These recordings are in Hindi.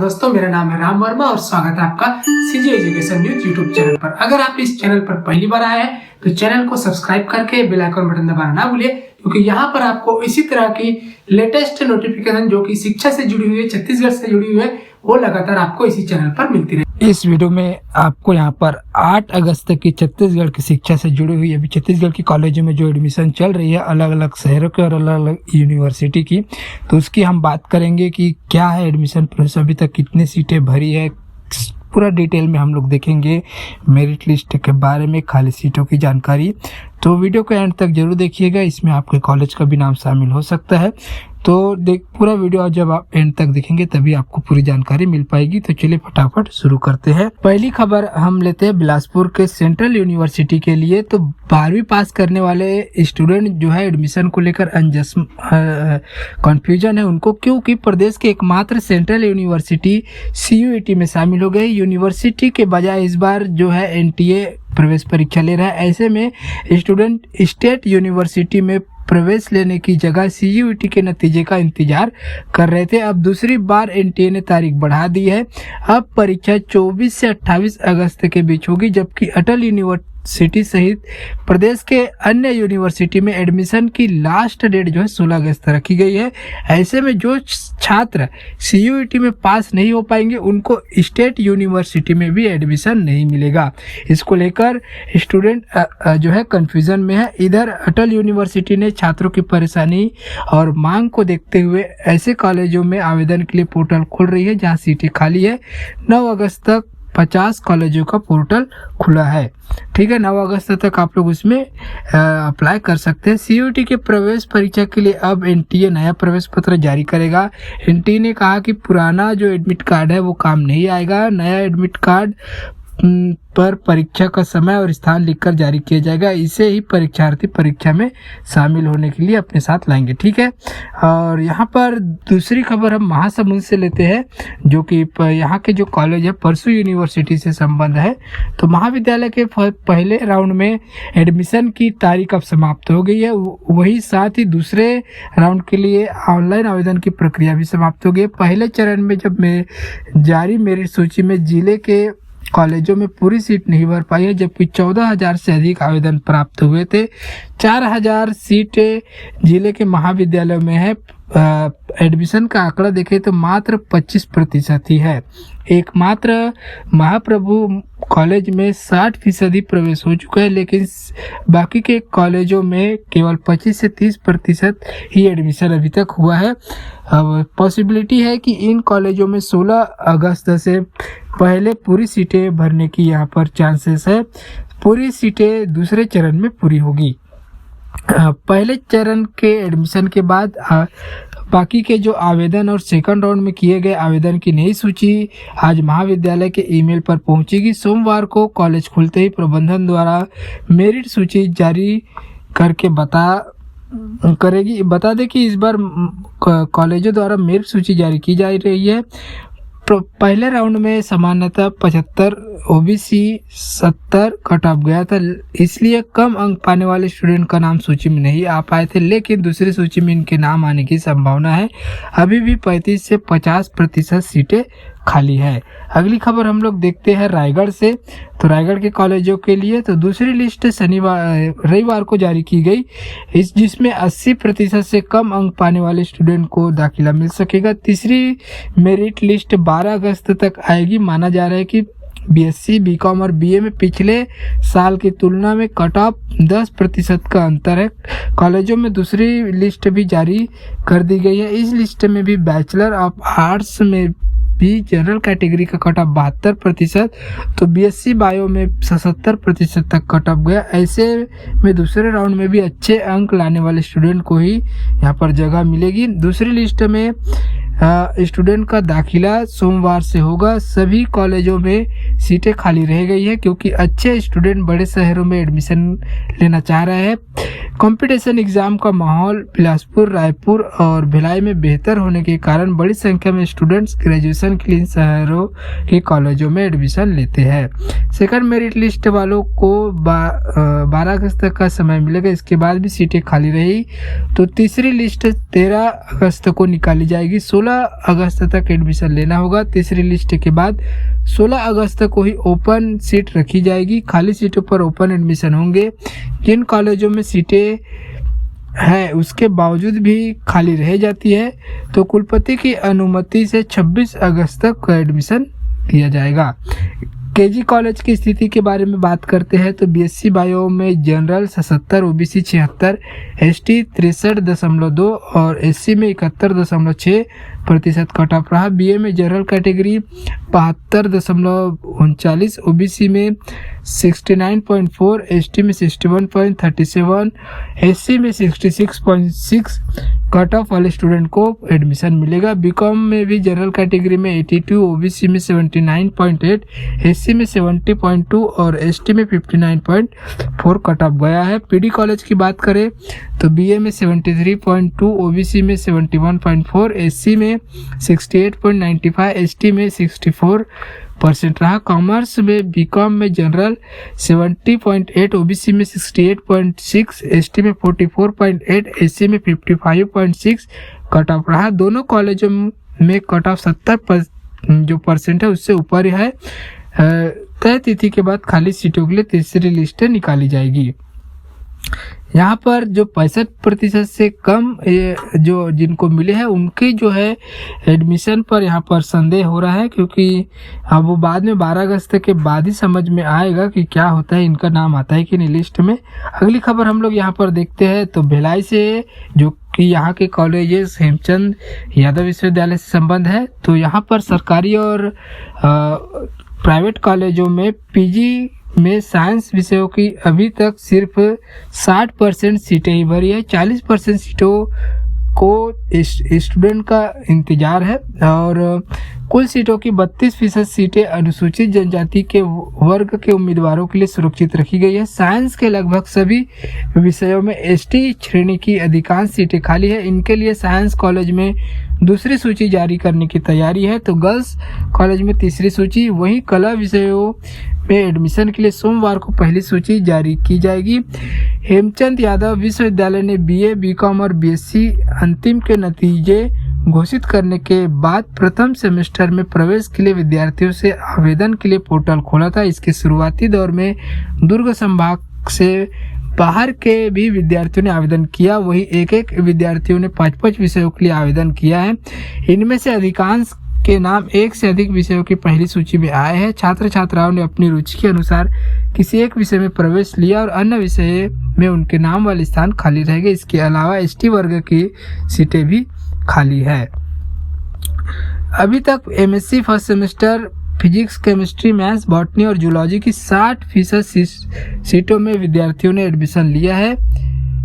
दोस्तों, मेरा नाम है राम वर्मा और स्वागत है आपका CG education news YouTube channel पर। अगर आप इस चैनल पर पहली बार आए हैं तो चैनल को सब्सक्राइब करके बेल आइकन बटन दबाना ना भूलिए, क्योंकि यहाँ पर आपको इसी तरह की लेटेस्ट नोटिफिकेशन जो कि शिक्षा से जुड़ी हुई है, छत्तीसगढ़ से जुड़ी हुई है, वो लगातार आपको इसी चैनल पर मिलती रहे। इस वीडियो में आपको यहाँ पर 8 अगस्त तक की छत्तीसगढ़ की शिक्षा से जुड़ी हुई अभी छत्तीसगढ़ की कॉलेजों में जो एडमिशन चल रही है अलग अलग शहरों के और अलग अलग यूनिवर्सिटी की, तो उसकी हम बात करेंगे कि क्या है एडमिशन प्रोसेस, अभी तक कितनी सीटें भरी है, पूरा डिटेल में हम लोग देखेंगे। मेरिट लिस्ट के बारे में, खाली सीटों की जानकारी, तो वीडियो को एंड तक जरूर देखिएगा। इसमें आपके कॉलेज का भी नाम शामिल हो सकता है, तो पूरा वीडियो जब आप एंड तक देखेंगे तभी आपको पूरी जानकारी मिल पाएगी। तो चलिए फटाफट शुरू करते हैं। पहली खबर हम लेते हैं बिलासपुर के सेंट्रल यूनिवर्सिटी के लिए। तो 12वीं पास करने वाले स्टूडेंट जो है एडमिशन को लेकर कंफ्यूजन है उनको, क्योंकि प्रदेश के एकमात्र सेंट्रल यूनिवर्सिटी CUET में शामिल हो गए। यूनिवर्सिटी के बजाय इस बार जो है NTA प्रवेश परीक्षा ले रहा है। ऐसे में स्टूडेंट स्टेट यूनिवर्सिटी में प्रवेश लेने की जगह CUET के नतीजे का इंतजार कर रहे थे। अब दूसरी बार NTA ने तारीख बढ़ा दी है। अब परीक्षा 24 से 28 अगस्त के बीच होगी, जबकि अटल यूनिवर्सिटी सहित प्रदेश के अन्य यूनिवर्सिटी में एडमिशन की लास्ट डेट जो है 16 अगस्त रखी गई है। ऐसे में जो छात्र CUET में पास नहीं हो पाएंगे उनको स्टेट यूनिवर्सिटी में भी एडमिशन नहीं मिलेगा। इसको लेकर स्टूडेंट जो है कंफ्यूजन में है। इधर अटल यूनिवर्सिटी ने छात्रों की परेशानी और मांग को देखते हुए ऐसे कॉलेजों में आवेदन के लिए पोर्टल खोल रही है जहां सीटें खाली है। 9 अगस्त तक 50 कॉलेजों का पोर्टल खुला है। ठीक है, 9 अगस्त तक आप लोग उसमें अप्लाई कर सकते हैं। CUET के प्रवेश परीक्षा के लिए अब NTA नया प्रवेश पत्र जारी करेगा। NTA ने कहा कि पुराना जो एडमिट कार्ड है वो काम नहीं आएगा। नया एडमिट कार्ड पर परीक्षा का समय और स्थान लिखकर जारी किया जाएगा। इसे ही परीक्षार्थी परीक्षा में शामिल होने के लिए अपने साथ लाएंगे। ठीक है, और यहाँ पर दूसरी खबर हम महासमुंद से लेते हैं, जो कि यहाँ के जो कॉलेज है परसू यूनिवर्सिटी से संबंध है। तो महाविद्यालय के पहले राउंड में एडमिशन की तारीख अब समाप्त हो गई है, वही साथ ही दूसरे राउंड के लिए ऑनलाइन आवेदन की प्रक्रिया भी समाप्त हो गई है। पहले चरण में जब जारी मेरिट सूची में जिले के कॉलेजों में पूरी सीट नहीं भर पाई है, जबकि 14,000 से अधिक आवेदन प्राप्त हुए थे। 4,000 सीटें जिले के महाविद्यालयों में है। एडमिशन का आंकड़ा देखें तो मात्र 25% ही है। एकमात्र महाप्रभु कॉलेज में 60% प्रवेश हो चुका है, लेकिन बाकी के कॉलेजों में केवल 25 से 30% ही एडमिशन अभी तक हुआ है। अब पॉसिबिलिटी है कि इन कॉलेजों में 16 अगस्त से पहले पूरी सीटें भरने की यहाँ पर चांसेस है। पूरी सीटें दूसरे चरण में पूरी होगी। पहले चरण के एडमिशन के बाद बाकी के जो आवेदन और सेकंड राउंड में किए गए आवेदन की नई सूची आज महाविद्यालय के ईमेल पर पहुंचेगी। सोमवार को कॉलेज खुलते ही प्रबंधन द्वारा मेरिट सूची जारी करके बता दें कि इस बार कॉलेजों द्वारा मेरिट सूची जारी की जा रही है। पहले राउंड में सामान्यतः 75 OBC 70 कट ऑफ गया था, इसलिए कम अंक पाने वाले स्टूडेंट का नाम सूची में नहीं आ पाए थे, लेकिन दूसरी सूची में इनके नाम आने की संभावना है। अभी भी 35 से 50% सीटें खाली है। अगली खबर हम लोग देखते हैं रायगढ़ से। तो रायगढ़ के कॉलेजों के लिए तो दूसरी लिस्ट रविवार को जारी की गई, जिसमें 80% से कम अंक पाने वाले स्टूडेंट को दाखिला मिल सकेगा। तीसरी मेरिट लिस्ट 12 अगस्त तक आएगी। माना जा रहा है कि BSc, BCom और BA में पिछले साल की तुलना में कट ऑफ 10% का अंतर है। कॉलेजों में दूसरी लिस्ट भी जारी कर दी गई है। इस लिस्ट में भी बैचलर ऑफ आर्ट्स में भी जनरल कैटेगरी का कट ऑफ 72%, तो BSc बायो में 77% तक कट ऑफ गया। ऐसे में दूसरे राउंड में भी अच्छे अंक लाने वाले स्टूडेंट को ही यहाँ पर जगह मिलेगी। दूसरी लिस्ट में स्टूडेंट का दाखिला सोमवार से होगा। सभी कॉलेजों में सीटें खाली रह गई है, क्योंकि अच्छे स्टूडेंट बड़े शहरों में एडमिशन लेना चाह रहे हैं। कंपटीशन एग्जाम का माहौल बिलासपुर, रायपुर और भिलाई में बेहतर होने के कारण बड़ी संख्या में स्टूडेंट्स ग्रेजुएशन के लिए इन शहरों के कॉलेजों में एडमिशन लेते हैं। सेकंड मेरिट लिस्ट वालों को 12 अगस्त तक का समय मिलेगा, इसके बाद भी सीटें खाली रही तो तीसरी लिस्ट 13 अगस्त को निकाली जाएगी। 16 16 अगस्त तक एडमिशन लेना होगा। तीसरी लिस्ट के बाद 16 अगस्त को ही ओपन सीट रखी जाएगी। खाली सीटों पर ओपन एडमिशन होंगे। जिन कॉलेजों में सीटें है उसके बावजूद भी खाली रह जाती है तो कुलपति की अनुमति से 26 अगस्त तक एडमिशन दिया जाएगा। केजी कॉलेज की स्थिति के बारे में बात करते हैं तो बीएससी बायो में जनरल 77, ओबीसी 76, एसटी 63.2 और एससी में 71.6% कट ऑफ रहा। बीए में जनरल कैटेगरी 72.39, ओबीसी में 69.4, एसटी में 61.37, एससी में 66.6 कट ऑफ वाले स्टूडेंट को एडमिशन मिलेगा। बीकॉम में भी जनरल कैटेगरी में 82, ओबीसी में 79.8, एससी में 70.2 और एसटी में 59.4 कट ऑफ गया है। पीडी कॉलेज की बात करें तो बीए में 73.2, ओबीसी में 71.4, एससी में 68.95, एसटी में 64% रहा। कॉमर्स में बीकॉम में जनरल 70.8, ओबीसी में 68.6, एसटी में 44.8, एससी में 55.6 कट ऑफ रहा। दोनों कॉलेजों में कट ऑफ 70% है उससे ऊपर है। तय तिथि के बाद खाली सीटों के लिए तीसरी लिस्ट निकाली जाएगी। यहाँ पर जो 65% से कम जो जिनको मिले हैं उनकी जो है एडमिशन पर यहाँ पर संदेह हो रहा है, क्योंकि अब वो बाद में 12 अगस्त के बाद ही समझ में आएगा कि क्या होता है, इनका नाम आता है कि नहीं लिस्ट में। अगली खबर हम लोग यहाँ पर देखते हैं तो भिलाई से, जो कि यहाँ के कॉलेजेस हेमचंद यादव विश्वविद्यालय से संबंध है। तो यहाँ पर सरकारी और प्राइवेट कॉलेजों में पीजी में साइंस विषयों की अभी तक सिर्फ 60% सीटें ही भरी है। 40% सीटों को स्टूडेंट का इंतजार है और कुल सीटों की 32% सीटें अनुसूचित जनजाति के वर्ग के उम्मीदवारों के लिए सुरक्षित रखी गई है। साइंस के लगभग सभी विषयों में एसटी श्रेणी की अधिकांश सीटें खाली है। इनके लिए साइंस कॉलेज में दूसरी सूची जारी करने की तैयारी है तो गर्ल्स कॉलेज में तीसरी सूची, वहीं कला विषयों में एडमिशन के लिए सोमवार को पहली सूची जारी की जाएगी। हेमचंद यादव विश्वविद्यालय ने बीए, बीकॉम और बीएससी अंतिम के नतीजे घोषित करने के बाद प्रथम सेमेस्टर में प्रवेश के लिए विद्यार्थियों से आवेदन के लिए पोर्टल खोला था। इसके शुरुआती दौर में दुर्ग संभाग से बाहर के भी विद्यार्थियों ने आवेदन किया, वहीं एक विद्यार्थियों ने 5 विषयों के लिए आवेदन किया है। इनमें से अधिकांश के नाम एक से अधिक विषयों की पहली सूची में आए हैं। छात्र छात्राओं ने अपनी रुचि के अनुसार किसी एक विषय में प्रवेश लिया और अन्य विषय में उनके नाम वाले स्थान खाली रह गए। इसके अलावा एसटी वर्ग की सीटें भी खाली है। अभी तक MSc first semester physics, chemistry, maths, botany और जूलॉजी की 60% सीटों में विद्यार्थियों ने एडमिशन लिया है।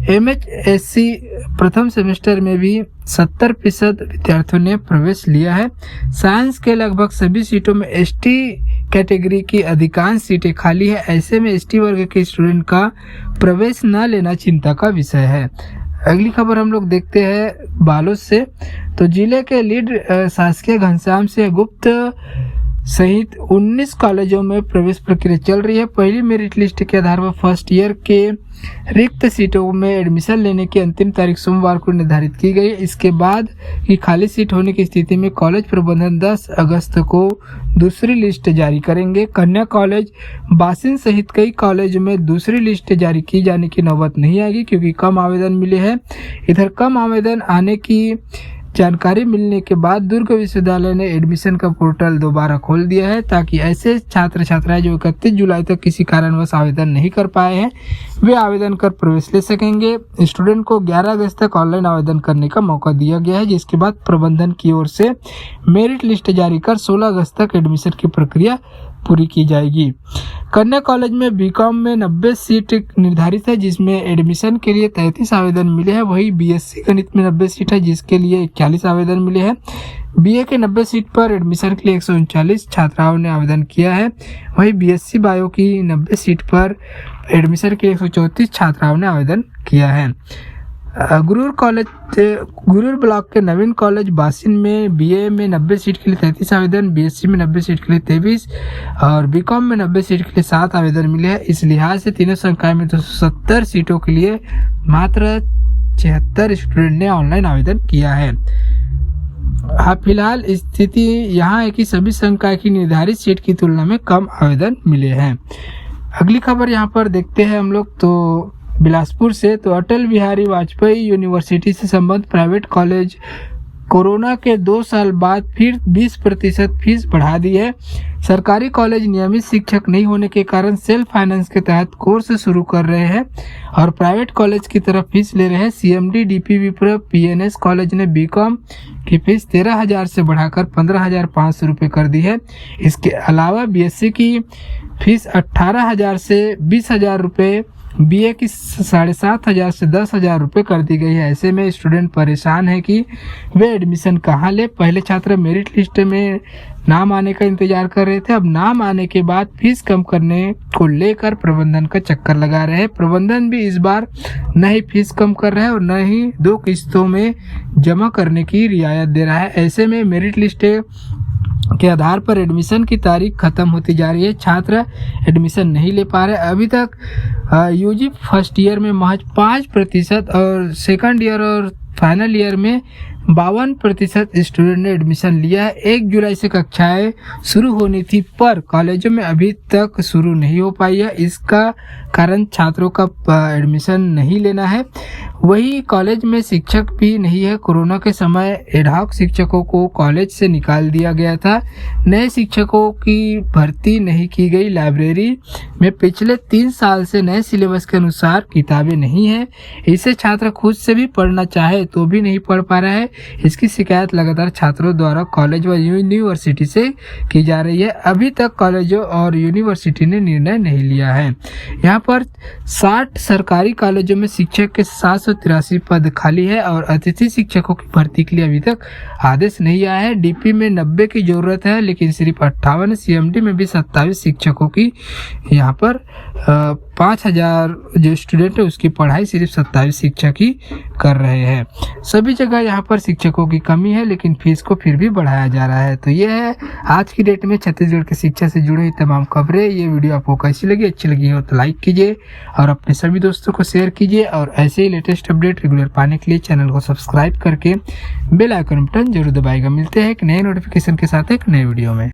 एमएचएससी प्रथम सेमेस्टर में भी 70% विद्यार्थियों ने प्रवेश लिया है। साइंस के लगभग सभी सीटों में एसटी कैटेगरी की अधिकांश सीटें खाली है। ऐसे में एसटी वर्ग के स्टूडेंट का प्रवेश न लेना चिंता का विषय है। अगली खबर हम लोग देखते हैं बालोद से। तो जिले के लीड शासकीय घनश्याम सिंह गुप्त सहित 19 कॉलेजों में प्रवेश प्रक्रिया चल रही है। पहली मेरिट लिस्ट के आधार पर फर्स्ट ईयर के रिक्त सीटों में एडमिशन लेने की अंतिम तारीख सोमवार को निर्धारित की गई है। इसके बाद की खाली सीट होने की स्थिति में कॉलेज प्रबंधन 10 अगस्त को दूसरी लिस्ट जारी करेंगे। कन्या कॉलेज बासिन सहित कई कॉलेज में दूसरी लिस्ट जारी की जाने की नौबत नहीं आएगी, क्योंकि कम आवेदन मिले हैं। इधर कम आवेदन आने की जानकारी मिलने के बाद दुर्ग विश्वविद्यालय ने एडमिशन का पोर्टल दोबारा खोल दिया है, ताकि ऐसे छात्र छात्राएं जो 31 जुलाई तक किसी कारणवश आवेदन नहीं कर पाए हैं वे आवेदन कर प्रवेश ले सकेंगे। स्टूडेंट को 11 अगस्त तक ऑनलाइन आवेदन करने का मौका दिया गया है, जिसके बाद प्रबंधन की ओर से मेरिट लिस्ट जारी कर 16 अगस्त तक एडमिशन की प्रक्रिया पूरी की जाएगी। कन्या कॉलेज में बीकॉम में 90 सीट निर्धारित है, जिसमें एडमिशन के लिए 33 आवेदन मिले हैं। वही बीएससी गणित में 90 सीट है, जिसके लिए 41 आवेदन मिले हैं। बीए के 90 सीट पर एडमिशन के लिए 139 छात्राओं ने आवेदन किया है। वही बीएससी बायो की 90 सीट पर एडमिशन के लिए 134 छात्राओं ने आवेदन किया है। गुरूर ब्लॉक के नवीन कॉलेज बासिन में बीए में 90 सीट के लिए 33 आवेदन, बीएससी में 90 सीट के लिए 23 और बीकॉम में 90 सीट के लिए 7 आवेदन मिले हैं। इस लिहाज से तीनों संकाय में 270 सीटों के लिए मात्र 76 स्टूडेंट ने ऑनलाइन आवेदन किया है। हाँ, फिलहाल स्थिति यहाँ है कि सभी संकाय की निर्धारित सीट की तुलना में कम आवेदन मिले हैं। अगली खबर यहाँ पर देखते हैं हम लोग तो बिलासपुर से। तो अटल बिहारी वाजपेयी यूनिवर्सिटी से संबद्ध प्राइवेट कॉलेज कोरोना के 2 साल बाद फिर 20% फीस बढ़ा दी है। सरकारी कॉलेज नियमित शिक्षक नहीं होने के कारण सेल्फ फाइनेंस के तहत कोर्स शुरू कर रहे हैं और प्राइवेट कॉलेज की तरफ फीस ले रहे हैं। सीएमडी, डीपी, विप्र, पीएनएस कॉलेज ने बीकॉम की फीस 13,000 से बढ़ाकर 15,500 रुपये कर दी है। इसके अलावा बीएससी की फीस 18,000 से 20,000 रुपये, बीए की 7,500 से 10,000 रुपये कर दी गई है। ऐसे में स्टूडेंट परेशान है कि वे एडमिशन कहाँ ले। पहले छात्र मेरिट लिस्ट में नाम आने का इंतजार कर रहे थे, अब नाम आने के बाद फीस कम करने को लेकर प्रबंधन का चक्कर लगा रहे हैं। प्रबंधन भी इस बार न ही फीस कम कर रहा है और न ही 2 किस्तों में जमा करने की रियायत दे रहा है। ऐसे में मेरिट लिस्ट के आधार पर एडमिशन की तारीख खत्म होती जा रही है। छात्र एडमिशन नहीं ले पा रहे। अभी तक यूजी फर्स्ट ईयर में महज 5% और सेकंड ईयर और फाइनल ईयर में 52% स्टूडेंट ने एडमिशन लिया है। 1 जुलाई से कक्षाएं शुरू होनी थी पर कॉलेजों में अभी तक शुरू नहीं हो पाई है। इसका कारण छात्रों का एडमिशन नहीं लेना है। वही कॉलेज में शिक्षक भी नहीं है। कोरोना के समय एडहॉक शिक्षकों को कॉलेज से निकाल दिया गया था। नए शिक्षकों की भर्ती नहीं की गई। लाइब्रेरी में पिछले 3 साल से नए सिलेबस के अनुसार किताबें नहीं है। इसे छात्र खुद से भी पढ़ना चाहे तो भी नहीं पढ़ पा रहा है। इसकी शिकायत लगातार छात्रों द्वारा कॉलेज व यूनिवर्सिटी से की जा रही है। अभी तक कॉलेजों और यूनिवर्सिटी ने निर्णय नहीं लिया है। यहाँ पर 60 सरकारी कॉलेजों में शिक्षक के 783 पद खाली है और अतिथि शिक्षकों की भर्ती के लिए अभी तक आदेश नहीं आया है। डीपी में 90 की जरूरत है लेकिन सिर्फ 58। सीएमडी में भी 27 शिक्षकों की यहाँ पर 5,000 जो स्टूडेंट है उसकी पढ़ाई सिर्फ 27 शिक्षक ही कर रहे हैं। सभी जगह यहाँ पर शिक्षकों की कमी है लेकिन फीस को फिर भी बढ़ाया जा रहा है। तो ये है आज की डेट में छत्तीसगढ़ की शिक्षा से जुड़ी तमाम खबरें। ये वीडियो आपको कैसी लगी? अच्छी लगी हो तो लाइक कीजिए और अपने सभी दोस्तों को शेयर कीजिए और ऐसे ही लेटेस्ट अपडेट रेगुलर पाने के लिए चैनल को सब्सक्राइब करके बेल आइकन बटन जरूर दबाएगा। मिलते हैं एक नए नोटिफिकेशन के साथ एक नए वीडियो में।